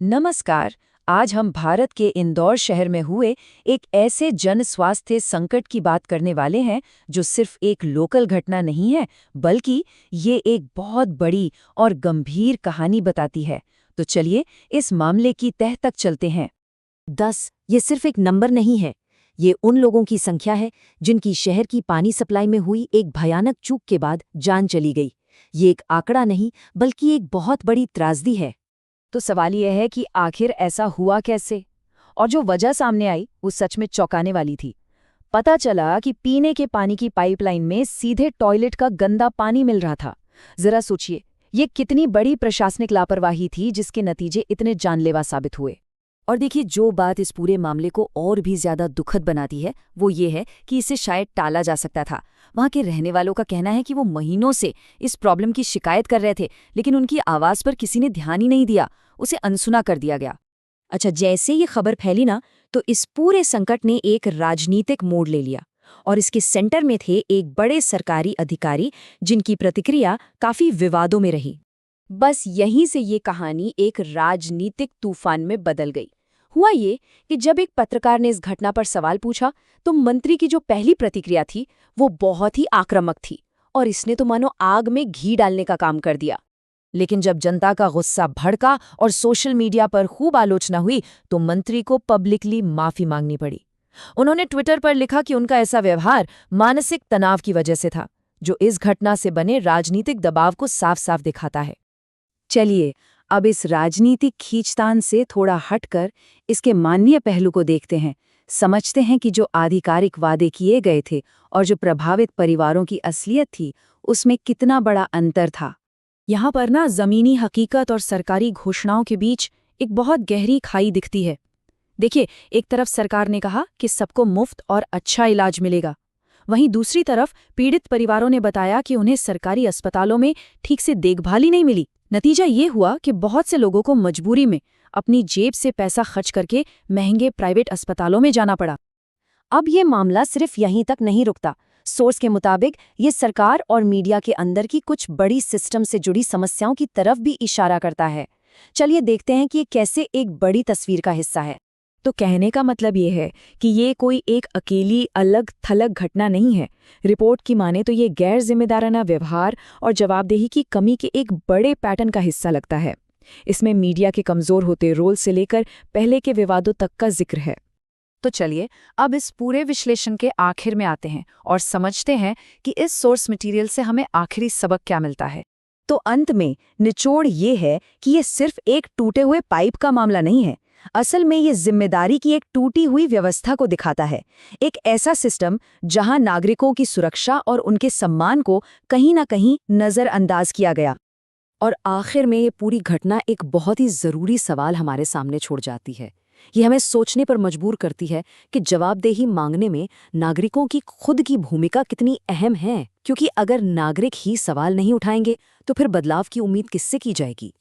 नमस्कार। आज हम भारत के इंदौर शहर में हुए एक ऐसे जन स्वास्थ्य संकट की बात करने वाले हैं जो सिर्फ एक लोकल घटना नहीं है, बल्कि ये एक बहुत बड़ी और गंभीर कहानी बताती है। तो चलिए इस मामले की तह तक चलते हैं। 10 ये सिर्फ एक नंबर नहीं है। ये उन लोगों की संख्या है जिनकी शहर की पानी सप्लाई में हुई एक भयानक चूक के बाद जान चली गई। ये एक आंकड़ा नहीं बल्कि एक बहुत बड़ी त्रासदी है। तो सवाल यह है कि आखिर ऐसा हुआ कैसे? और जो वजह सामने आई वो सच में चौंकाने वाली थी। पता चला कि पीने के पानी की पाइपलाइन में सीधे टॉयलेट का गंदा पानी मिल रहा था। जरा सोचिए, ये कितनी बड़ी प्रशासनिक लापरवाही थी जिसके नतीजे इतने जानलेवा साबित हुए। और देखिए, जो बात इस पूरे मामले को और भी ज्यादा दुखद बनाती है वो ये है कि इसे शायद टाला जा सकता था। वहाँ के रहने वालों का कहना है कि वो महीनों से इस प्रॉब्लम की शिकायत कर रहे थे, लेकिन उनकी आवाज़ पर किसी ने ध्यान ही नहीं दिया, उसे अनसुना कर दिया गया। अच्छा, जैसे ये खबर फैली ना, तो इस पूरे संकट ने एक राजनीतिक मोड़ ले लिया। और इसके सेंटर में थे एक बड़े सरकारी अधिकारी जिनकी प्रतिक्रिया काफी विवादों में रही। बस यहीं से ये कहानी एक राजनीतिक तूफान में बदल गई। हुआ ये कि जब एक पत्रकार ने इस घटना पर सवाल पूछा, तो मंत्री की जो पहली प्रतिक्रिया थी वो बहुत ही आक्रामक थी, और इसने तो मानो आग में घी डालने का काम कर दिया। लेकिन जब जनता का गुस्सा भड़का और सोशल मीडिया पर खूब आलोचना हुई, तो मंत्री को पब्लिकली माफी मांगनी पड़ी। उन्होंने ट्विटर पर लिखा कि उनका ऐसा व्यवहार मानसिक तनाव की वजह से था, जो इस घटना से बने राजनीतिक दबाव को साफ साफ दिखाता है। चलिए अब इस राजनीतिक खींचतान से थोड़ा हटकर इसके मानवीय पहलू को देखते हैं। समझते हैं कि जो आधिकारिक वादे किए गए थे और जो प्रभावित परिवारों की असलियत थी, उसमें कितना बड़ा अंतर था। यहाँ पर ना जमीनी हकीकत और सरकारी घोषणाओं के बीच एक बहुत गहरी खाई दिखती है। देखिए, एक तरफ सरकार ने कहा कि सबको मुफ्त और अच्छा इलाज मिलेगा, वहीं दूसरी तरफ पीड़ित परिवारों ने बताया कि उन्हें सरकारी अस्पतालों में ठीक से देखभाल ही नहीं मिली। नतीजा ये हुआ कि बहुत से लोगों को मजबूरी में अपनी जेब से पैसा खर्च करके महंगे प्राइवेट अस्पतालों में जाना पड़ा। अब ये मामला सिर्फ यहीं तक नहीं रुकता। सोर्स के मुताबिक ये सरकार और मीडिया के अंदर की कुछ बड़ी सिस्टम से जुड़ी समस्याओं की तरफ भी इशारा करता है। चलिए देखते हैं कि ये कैसे एक बड़ी तस्वीर का हिस्सा है। तो कहने का मतलब ये है कि ये कोई एक अकेली अलग थलग घटना नहीं है। रिपोर्ट की माने तो ये गैर जिम्मेदाराना व्यवहार और जवाबदेही की कमी के एक बड़े पैटर्न का हिस्सा लगता है। इसमें मीडिया के कमजोर होते रोल से लेकर पहले के विवादों तक का जिक्र है। तो चलिए अब इस पूरे विश्लेषण के आखिर में आते हैं और समझते हैं कि इस सोर्स मटेरियल से हमें आखिरी सबक क्या मिलता है। तो अंत में निचोड़ ये है कि ये सिर्फ एक टूटे हुए पाइप का मामला नहीं है। असल में ये जिम्मेदारी की एक टूटी हुई व्यवस्था को दिखाता है। एक ऐसा सिस्टम जहां नागरिकों की सुरक्षा और उनके सम्मान को कहीं ना कहीं नजरअंदाज किया गया। और आखिर में ये पूरी घटना एक बहुत ही ज़रूरी सवाल हमारे सामने छोड़ जाती है। ये हमें सोचने पर मजबूर करती है कि जवाबदेही मांगने में नागरिकों की खुद की भूमिका कितनी अहम है, क्योंकि अगर नागरिक ही सवाल नहीं उठाएंगे तो फिर बदलाव की उम्मीद किससे की जाएगी।